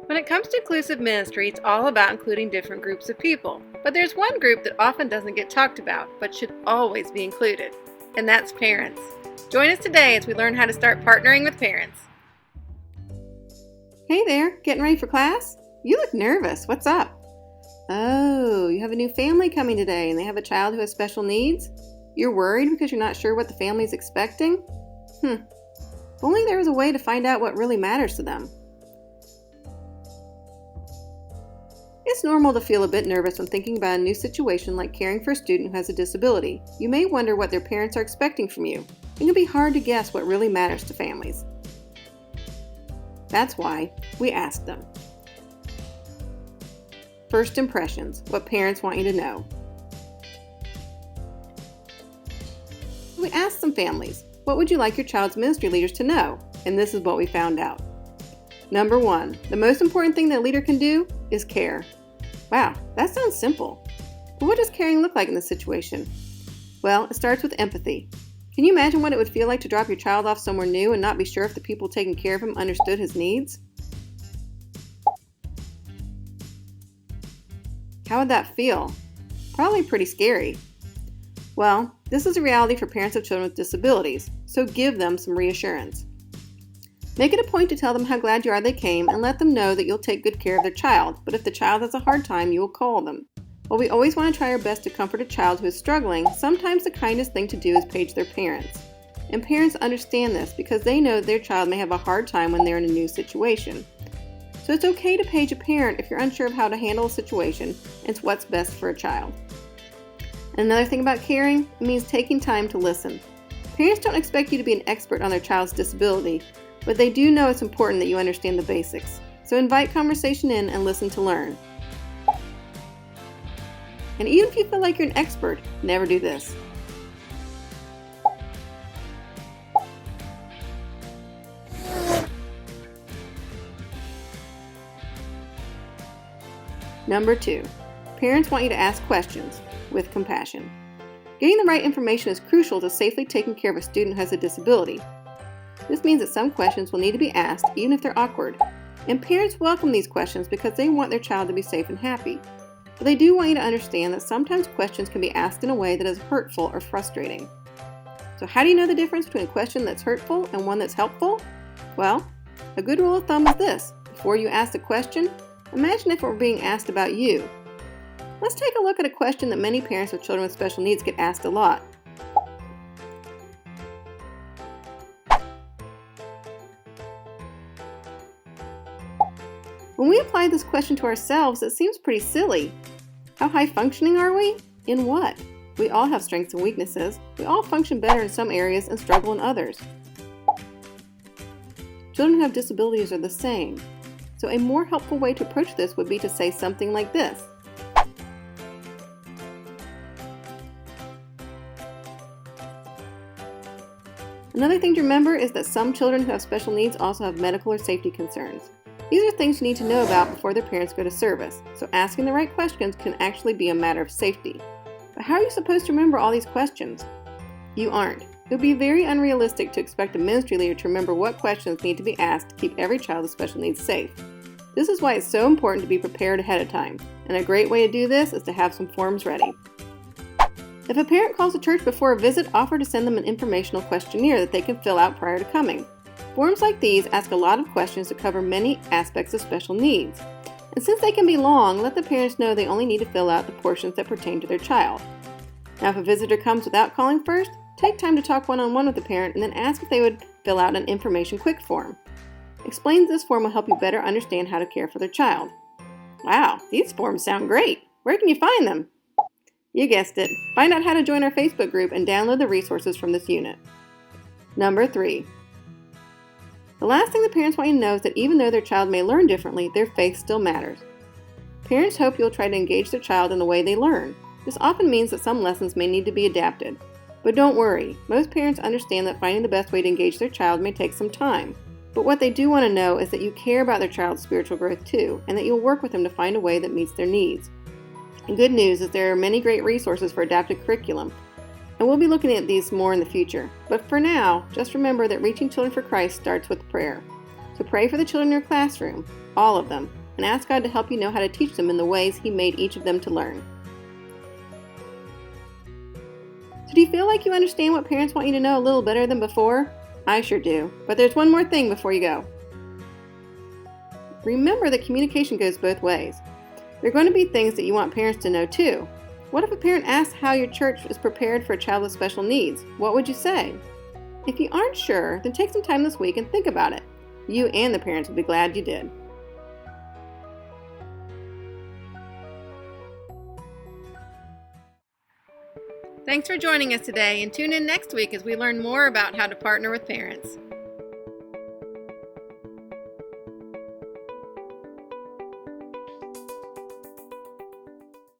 When it comes to inclusive ministry, it's all about including different groups of people. But there's one group that often doesn't get talked about, but should always be included, and that's parents. Join us today as we learn how to start partnering with parents. Hey there, getting ready for class? You look nervous. What's up? Oh, you have a new family coming today and they have a child who has special needs? You're worried because you're not sure what the family is expecting? If only there was a way to find out what really matters to them. It's normal to feel a bit nervous when thinking about a new situation like caring for a student who has a disability. You may wonder what their parents are expecting from you. It can be hard to guess what really matters to families. That's why we ask them. First impressions, what parents want you to know. We asked some families, what would you like your child's ministry leaders to know? And this is what we found out. Number 1, the most important thing that a leader can do is care. Wow, that sounds simple. But what does caring look like in this situation? Well, it starts with empathy. Can you imagine what it would feel like to drop your child off somewhere new and not be sure if the people taking care of him understood his needs? How would that feel? Probably pretty scary. Well, this is a reality for parents of children with disabilities, so give them some reassurance. Make it a point to tell them how glad you are they came and let them know that you'll take good care of their child, but if the child has a hard time, you will call them. While we always want to try our best to comfort a child who is struggling, sometimes the kindest thing to do is page their parents. And parents understand this because they know their child may have a hard time when they're in a new situation. So it's okay to page a parent if you're unsure of how to handle a situation and it's what's best for a child. And another thing about caring, it means taking time to listen. Parents don't expect you to be an expert on their child's disability, but they do know it's important that you understand the basics. So invite conversation in and listen to learn. And even if you feel like you're an expert, never do this. Number 2, parents want you to ask questions with compassion. Getting the right information is crucial to safely taking care of a student who has a disability. This means that some questions will need to be asked even if they're awkward. And parents welcome these questions because they want their child to be safe and happy. But they do want you to understand that sometimes questions can be asked in a way that is hurtful or frustrating. So how do you know the difference between a question that's hurtful and one that's helpful? Well, a good rule of thumb is this. Before you ask a question, imagine if it were being asked about you. Let's take a look at a question that many parents of children with special needs get asked a lot. When we apply this question to ourselves, it seems pretty silly. How high functioning are we? In what? We all have strengths and weaknesses. We all function better in some areas and struggle in others. Children who have disabilities are the same. So a more helpful way to approach this would be to say something like this. Another thing to remember is that some children who have special needs also have medical or safety concerns. These are things you need to know about before their parents go to service, so asking the right questions can actually be a matter of safety. But how are you supposed to remember all these questions? You aren't. It would be very unrealistic to expect a ministry leader to remember what questions need to be asked to keep every child with special needs safe. This is why it's so important to be prepared ahead of time, and a great way to do this is to have some forms ready. If a parent calls a church before a visit, offer to send them an informational questionnaire that they can fill out prior to coming. Forms like these ask a lot of questions to cover many aspects of special needs. And since they can be long, let the parents know they only need to fill out the portions that pertain to their child. Now, if a visitor comes without calling first, take time to talk one-on-one with the parent and then ask if they would fill out an information quick form. Explaining this form will help you better understand how to care for their child. Wow, these forms sound great. Where can you find them? You guessed it. Find out how to join our Facebook group and download the resources from this unit. Number 3. The last thing the parents want you to know is that even though their child may learn differently, their faith still matters. Parents hope you'll try to engage their child in the way they learn. This often means that some lessons may need to be adapted. But don't worry, most parents understand that finding the best way to engage their child may take some time. But what they do want to know is that you care about their child's spiritual growth too, and that you'll work with them to find a way that meets their needs. And good news is there are many great resources for adapted curriculum, and we'll be looking at these more in the future. But for now, just remember that reaching children for Christ starts with prayer. So pray for the children in your classroom, all of them, and ask God to help you know how to teach them in the ways He made each of them to learn. So do you feel like you understand what parents want you to know a little better than before? I sure do, but there's one more thing before you go. Remember that communication goes both ways. There are going to be things that you want parents to know too. What if a parent asks how your church is prepared for a child with special needs? What would you say? If you aren't sure, then take some time this week and think about it. You and the parents will be glad you did. Thanks for joining us today, and tune in next week as we learn more about how to partner with parents.